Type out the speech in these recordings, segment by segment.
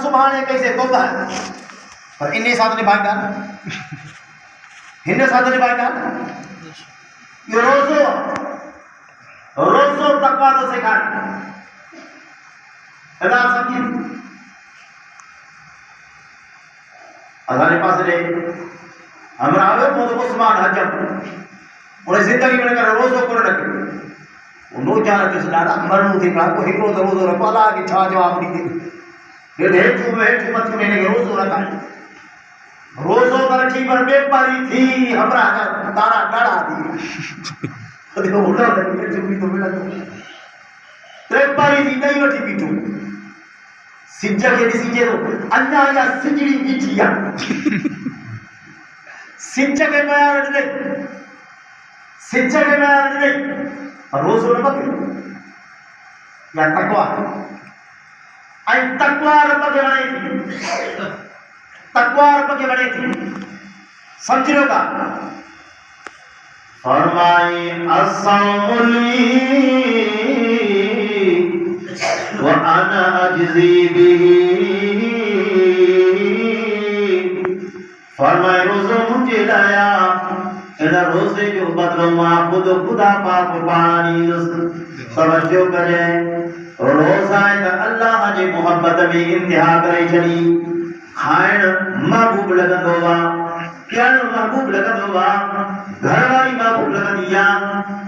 سبحانے کیسے توبہ ہے پر انہیں ساتھ نبھائی ڈانا انہیں ساتھ نبھائی ڈانا یہ روزو تقوی تو سکھائے ادا سمجھیں اللہ نے پاس لے ہمارا آوے موضوع عثمان حجم انہیں زندگی میں کر روزو کو رکھے انہوں جانا کس ڈاڑا مرنو تھی کہا کو ہکڑو تو روزو رکھو اللہ کی چھا جواب نہیں دے یہ ہیچو میں ہیچو مت کنے لگے روزو رکھا روزو پر رکھی پر بے پاری تھی ہمارا تارا ڈاڑا دی دیکھو اٹھا دے چکی تو میرا تو ترے پاری تھی نہیں وٹھی بیٹھو سجا کے دسی جے تو انیا یا سجڑی بیٹھیا سجا کے بیان نہیں سجا کے بیان نہیں روزو نہ پکے یا تقوی این تقوی رب کے بنے تھی تقوی رب کے بنے تھی سمجھ لو گا فرمائی الصوم لی وانا اجزی به فرمائی روزو مجھے لایا انا روزے جو بدلو ماں خدا پاک پانی توجہ کرے روزہ ہے اللہ جی محبت میں انتہا کرے چلی کھائن محبوب لگن ہوگا پیانو محبوب لگن ہوگا گھر والی محبوب لگن دیا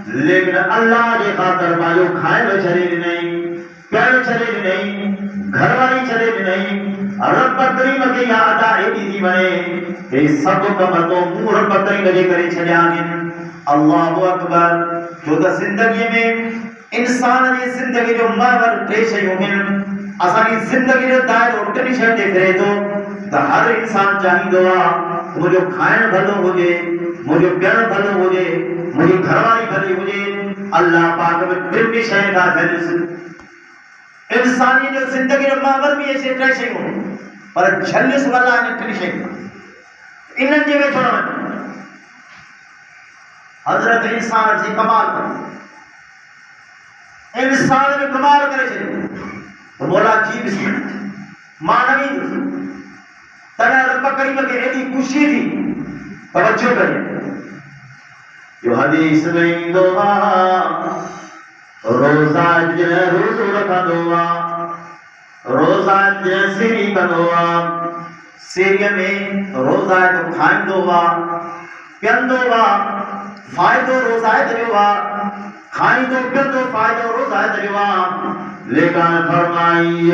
لیکن اللہ جی خاطر مایو کھائن چلے نہیں پیانو چلے نہیں گھر والی چلے نہیں رب کریم کے یاد آئے دی بنے کہ سب کمتوں مور رب کریم لگے کرے چلے آگے اللہ اکبر جو دا زندگی میں انسان کی زندگی جو ماور پیش ہے اسانی زندگی جو دائر اور ٹریشن دیکھ رہے تو ہر انسان چاہی دعا مجھے کھائن بھلو ہو جے مجھے پیار بھلو ہو جے مجھے گھروالی بھلی ہو جے اللہ پاک میں پھر بھی شہر کا ہے انسانی جو زندگی جو ماور بھی ایسے ٹریشن ہو پر چھلس والا نے ٹریشن انہاں جگہ چھوڑا حضرت انسان سے کمال کرے انسان میں کمال کرے چھے تو مولا جی بسم مانوی دی تنہ رب کریم کے ایڈی خوشی تھی توجہ کریں جو حدیث میں دعا روزہ روز رکھا دعا روزہ سیری کا دعا سیری میں روزہ تو کھائن دعا پیان دعا فائدہ روزہ دعا کھائن تو پیان تو فائدہ روزہ دعا لیکن فرمائی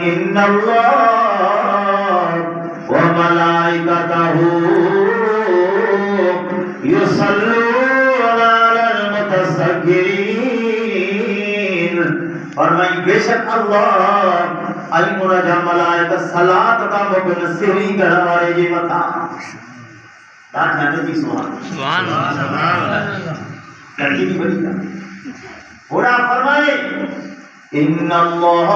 ان اللہ وملائکتہ یصلون علی المتصغرین فرمائی بے شک اللہ علم رجا ملائکہ صلاة کا مکن سری کرنے جی مطا داٹھا نبی سبحان اللہ کرکی بھی بڑی تھا خدا فرمائے ان اللہ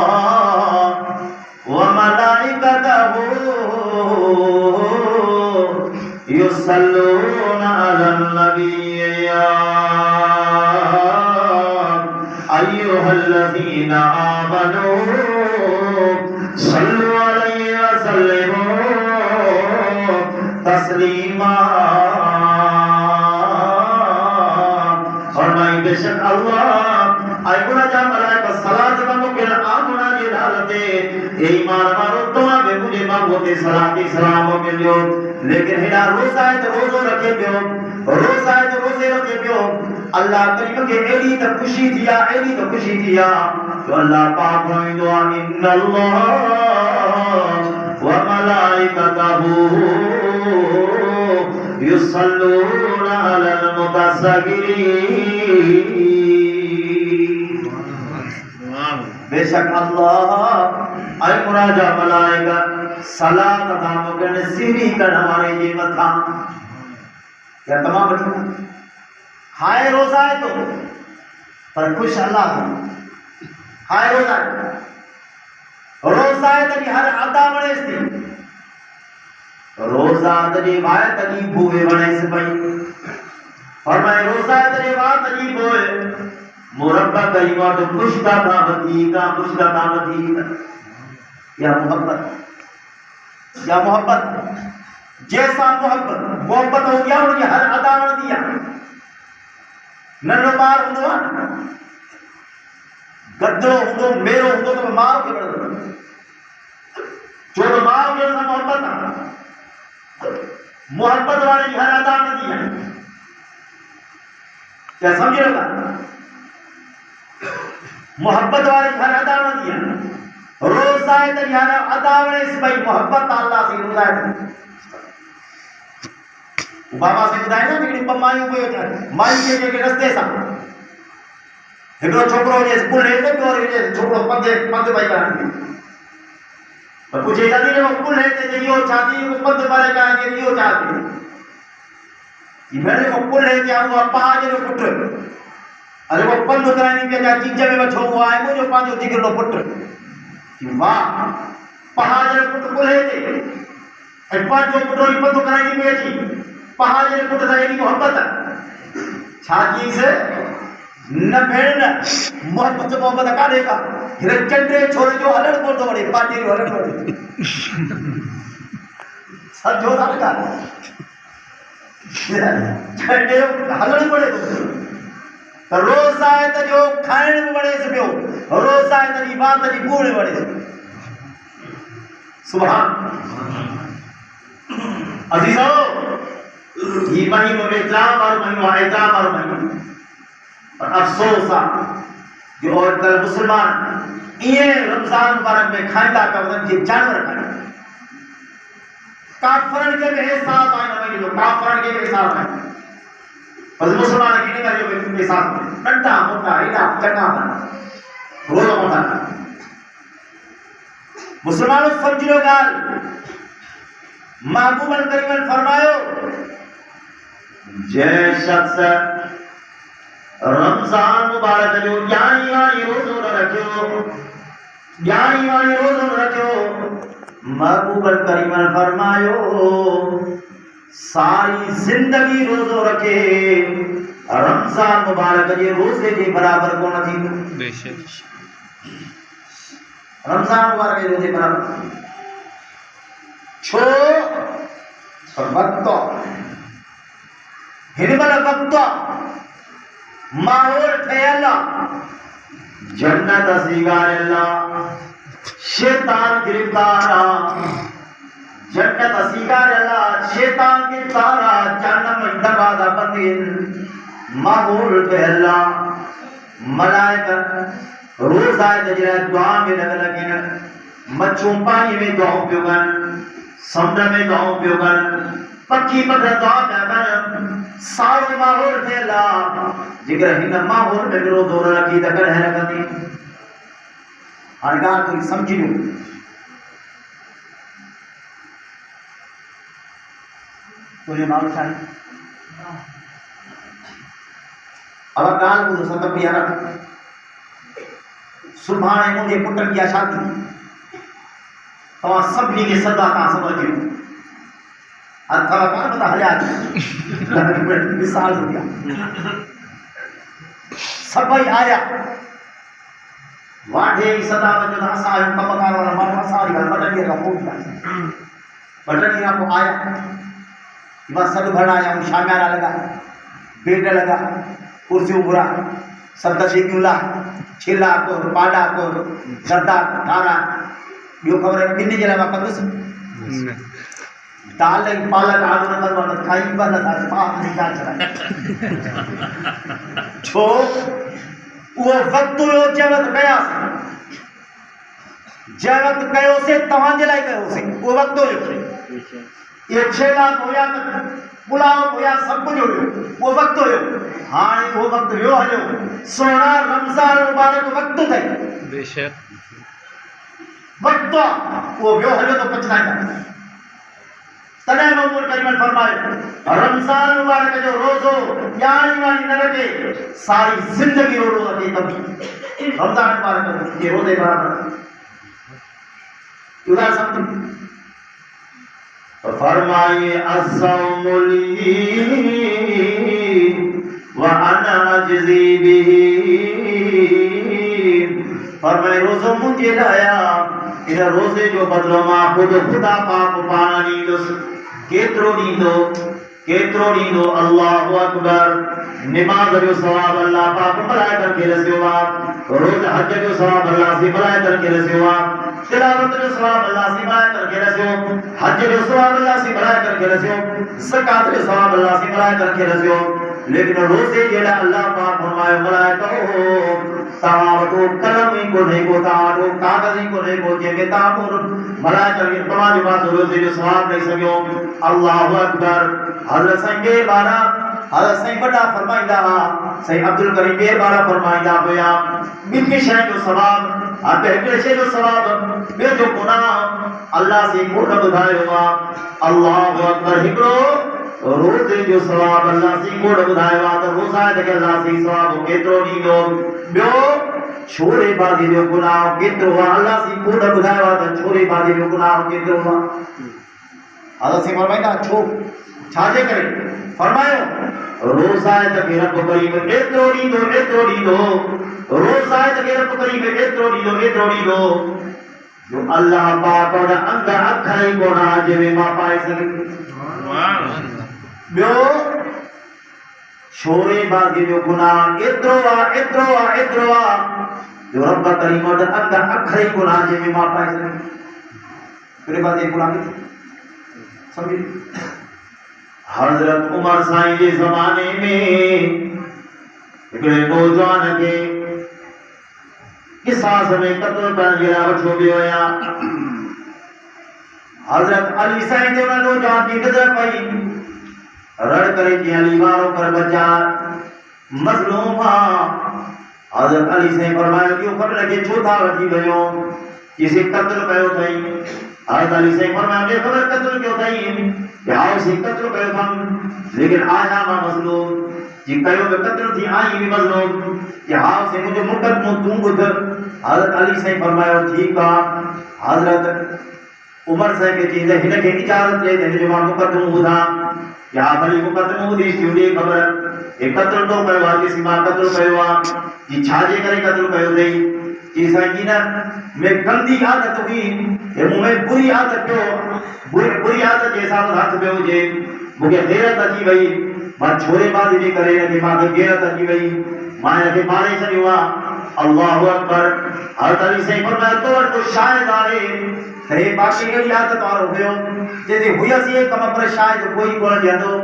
وملائکتہ یصلون علی النبی یا ایھا الذین آمنوا صلوا علیہ وسلموا تسلیما فرمائی بے شک اللہ ایمنا جا ملائکہ صلاة کا مکن آمنا جی ڈالتے ایمان مارو دعا بے مجھے مانگوتے صلاة سلام کے لیو لیکن ہنا روزہ ہے تو روزہ رکھے پیو روزہ ہے تو روزے رکھے پیو اللہ کریم کے ایلی تک خوشی دیا ایلی تک خوشی دیا تو اللہ پاک ہوئی دعا ان اللہ وملائکتہ یصلون علی المتصغرین بے شک اللہ اے مراجع ملائکہ صلاة تھا مکن سیری کا ہمارے یہ مطا یا تمام بچوں ہائے روزہ ہے تو پر خوش اللہ ہائے روزہ ہے روزہ ہے تنی ہر عطا بڑے تھی روزہ تنی بھائی تنی بوئے بڑے سے پئی فرمائے روزہ تنی بھائی تنی بوئے مربع کریمہ تو کشتا تھا وطیقہ کشتا تھا وطیقہ. یا محبت یا محبت جیسا محبت ہو گیا انہیں ہر عطا نہ دیا ننو مار ہوں گدڑو ہوں میرو ہوں تو مار کے بڑھ جو تو مار کے محبت محبت والے ہر عطا نہ دیا. کیا سمجھے گا؟ محبت والے گھر ادا نہ دیا روز آئے تو یہاں ادا نے اس بھائی محبت اللہ سے روز آئے بابا سے بدائے نا کہ پمائیوں کو ہوتا ہے مائی کے رستے سا ہڈو چھوکرو جے سکول ہے تو اور یہ چھوکرو پند بھائی کریں گے پر کچھ ایسا نہیں ہے وہ سکول ہے تو یہ چاہتی ہے پند بھائی کریں گے یہ چاہتی ہے یہ میرے کو سکول ہے کہ وہ پہا جو پٹر ارے وہ پند کرانی پہ جا چیچے میں چھو ہوا ہے مجھے پانچو دیگر لو پٹر کہ واہ پہا جو پٹر کو لے دے اے پانچو پٹر پند کرانی پہ جی پہا جو پٹر تھا یہ محبت ہے چھاکی سے نہ بھیڑنا محبت سے محبت کا دے گا ہر چنڈے چھوڑے جو ہلڑ پڑ دو بڑے پانچے جو ہلڑ پڑ دے سب جو تھا لگا چنڈے ہلڑ پڑے دو روز آئے تو جو کھائن میں بڑے سے پیو روز آئے تو یہ بات تو کوڑے بڑے سے سبحان عزیزو یہ مہینوں میں اجام اور مہینوں اجام اور مہینوں اور افسوس جو اور کل مسلمان یہ رمضان مبارک میں کھائندہ کا وزن یہ جانور کھائیں کافرن کے بھی حساب آئے نہ مہینوں کافرن کے بھی حساب آئے بس مسلمان کی نہیں کریو کہ کے ساتھ میں کنٹا موٹا ہیڈا چنگا بنا روزہ موٹا مسلمانوں سمجھ لو گال محبوب الکریم فرمایو جے شخص رمضان مبارک جو یعنی وانی روزہ نہ رکھو یعنی وانی روزہ نہ رکھو محبوب الکریم فرمایو ساری زندگی روزو رکھے رمضان مبارک جے روزے جے برابر کو نہ تھی بے شک رمضان مبارک جے روزے برابر چھو وقت ہنبل وقت ماحول تھے اللہ جنت سیگار اللہ شیطان گرفتارا جنت سیگار اللہ شیطان گرفتارا جہنم دبادہ بندین ماحول تھے اللہ ملائکہ روز آئے تجرہ دعا میں لگ لگن مچھوں پانی میں دعاوں پیو گن سمندر میں دعاوں پیو گن پکی پتھر دعا پیا گن سارے ماحول تھے اللہ جگر ہن ماحول میں روز ہو رکھی دکڑ ہے لگتی ہرگاہ تو سمجھی لوں تو جو نام چاہیے اب کال کو سب پیارا سبحان مجھے پٹر کیا شادی تو سب کے صدا کا سمجھو اتھا کار بتا ہلیا مثال ہو گیا سب آیا واٹھے کی صدا میں جو اسا کمکار والا مارا ساری گل بٹن کا پھوٹ گیا بٹن کو آیا بس سب بھر آیا ہوں شامیانہ لگا بیٹا لگا کرسی برا سب دشی کیوں لا چھلا کو پاڈا کو زردہ ٹھارا بیو خبر ہے بنی جلے وقت اس دال لگی پالک آلو نہ کروا کھائی بند تھا پاپ نہیں ڈال چلا چھو وہ وقت ہو جوت کیا جوت کہو سے تمام جلائی کہو سے وہ وقت ہو یہ چھلا ہویا پلاؤ ہویا سب کچھ ہویا وہ وقت ہویا ہاں وہ وقت ہو ہلو سونا رمضان مبارک وقت تھے بے شک وقت وہ ہو ہلو تو کچھ نہیں تنے محمود کریم فرمائے رمضان مبارک جو روز ہو یعنی وانی نہ رکھے ساری زندگی رو رو رکھے تب رمضان مبارک یہ روزے برابر یہ سب فرمائے الصوم لی وانا اجزی به فرمائے روزو مجھے لایا ان روزے جو بدلو ما خود خدا پاک پانی دس کیترو ڈیندو اللہ اکبر نماز جو ثواب اللہ پاک بلائے کر کے رسیوا روز حج جو ثواب اللہ سے بلائے کر کے رسیوا تلاوت جو ثواب اللہ سے بلائے کر کے رسیو حج جو ثواب اللہ سے بلائے کر کے رسیو زکات جو ثواب اللہ سے بلائے کر کے رسیو لیکن روزے جڑا اللہ پاک فرمائے بلائے کرو تاوتو قلم کو نہیں کو تاوتو کاغذ کو نہیں کو جے تامور بلائے کر کے تمام جو روزے جو ثواب نہیں سکیو اللہ اکبر حضرت سنگے بارا حضرت سنگ بڑا فرمائندہ سید عبد الکریم بیر بارا فرمائندہ ہویا بلکی شاہ جو ثواب آپ بہتر شاہ جو ثواب بے جو گناہ اللہ سے کوڑا بدھائے ہوا اللہ اکبر ہکڑو روزے جو ثواب اللہ سے کوڑا بدھائے ہوا تو روزہ ہے کہ اللہ سے ثواب ہو کترو نہیں دو بیو چھوڑے بازی جو گناہ کترو ہوا اللہ سے کوڑا بدھائے ہوا تو چھوڑے بازی جو گناہ کترو ہوا حضرت سے فرمائندہ چھاجے کرے فرمائے روزہ ہے کہ رب کریم اترو نہیں دو روزہ ہے کہ رب کریم اترو نہیں دو جو اللہ پاک اور اندر اکھائی کو نہ جوے ماں پائے سکے بیو چھوڑے بازی جو گناہ اتروا جو رب کریم اور اندر اکھائی کو نہ جوے ماں پائے سکے پھر بازی گناہ کی سمجھے حضرت عمر سائیں کے زمانے میں ایک نوجوان کے قصاص میں قتل کر گراوٹ ہو گیا حضرت علی سائیں کے نوجوان کی نظر پئی رڑ کرے کہ علی واروں پر بچا مظلوم حضرت علی سائیں فرمایا کہ اوپر لگے چھوٹا وٹی گئے کسی قتل کیو تھئی حضرت علی سائیں فرمایا کہ خبر قتل کیوں تھئی یہاں سے قتل کیو تھم لیکن آیا ماں مظلوم جی کیو میں قتل تھی آئی بھی مظلوم یہاں سے مجھے مقدم تم بدھ حضرت علی سائیں فرمایا ٹھیک حضرت عمر سائیں کے چیزیں ہن کے اجازت لے دے جو مقدم بدھا یہاں بھلی مقدم بدھی سیوڑی خبر ایک قتل تو کیو آ کسی ماں قتل کیو جی چھاجے کرے قتل کیو دئی جی سائیں جی نا میں گندی عادت ہوئی یہ میں بری عادت بری عادت جیسا ہاتھ پہ ہو جے مجھے غیرت اچھی وئی ماں چھوڑے بازی نہیں کرے کہ ماں کے غیرت اچھی وئی ماں کے مارے سے ہوا اللہ اکبر حضرت علی سے فرمایا تو شاید آئے ہے باقی کی عادت اور ہو گئے جیسے ہوئی سی ایک کم پر شاید کوئی کون دیا تو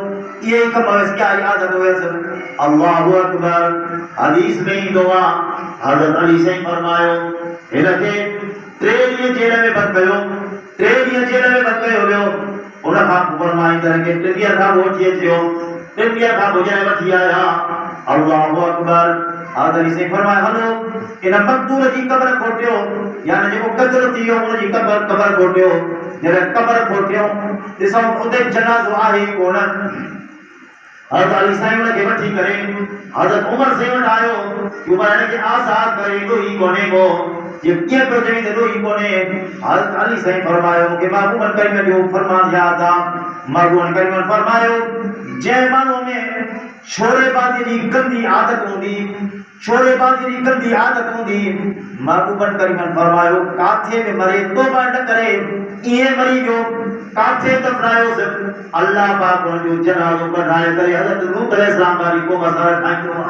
یہ کم اس کی عادت ہوئے سب اللہ اکبر حدیث میں ہی دعا حضرت علی سے فرمایا ہے ٹریڈ جیل میں بند گئے ٹریڈ جیل میں بند گئے ہو انہاں کا فرمائی کر کے ٹریڈ کا ووٹیے تھیو ٹریڈ کا بجائے وٹھی آیا اللہ اکبر حضرت علی سے فرمایا ہلو ان مقتول جی قبر کھوٹیو یعنی جو قتل تھیو ان جی قبر کھوٹیو جڑا قبر کھوٹیو ڏسو اتے جنازو آہی کون حضرت علی سائیں نے وٹھی کرے حضرت عمر سے وٹ آیو کہ عمر نے کہ آزاد کرے کوئی کونے کو یہ کیا پروجیکٹ ہے کوئی کونے حضرت علی سائیں فرمایا کہ محبوب کریم نے جو فرمان دیا تھا محبوب کریم نے فرمایا جے مانو میں چھوڑے بازی دی گندی عادت ہوندی چھوڑے بازی دی گندی عادت ہوندی محبوب کریم نے فرمایا کاتھے میں مرے توبہ نہ کرے یہ مری جو کاتھے دفنائیو سے اللہ پاک جو جنازوں پر رائے کرے حضرت لوط علیہ السلام باری کو مسئلہ ٹھائیں دو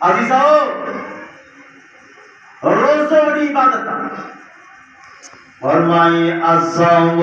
عزیزاؤ روزہ بڑی عبادت فرمائے الصوم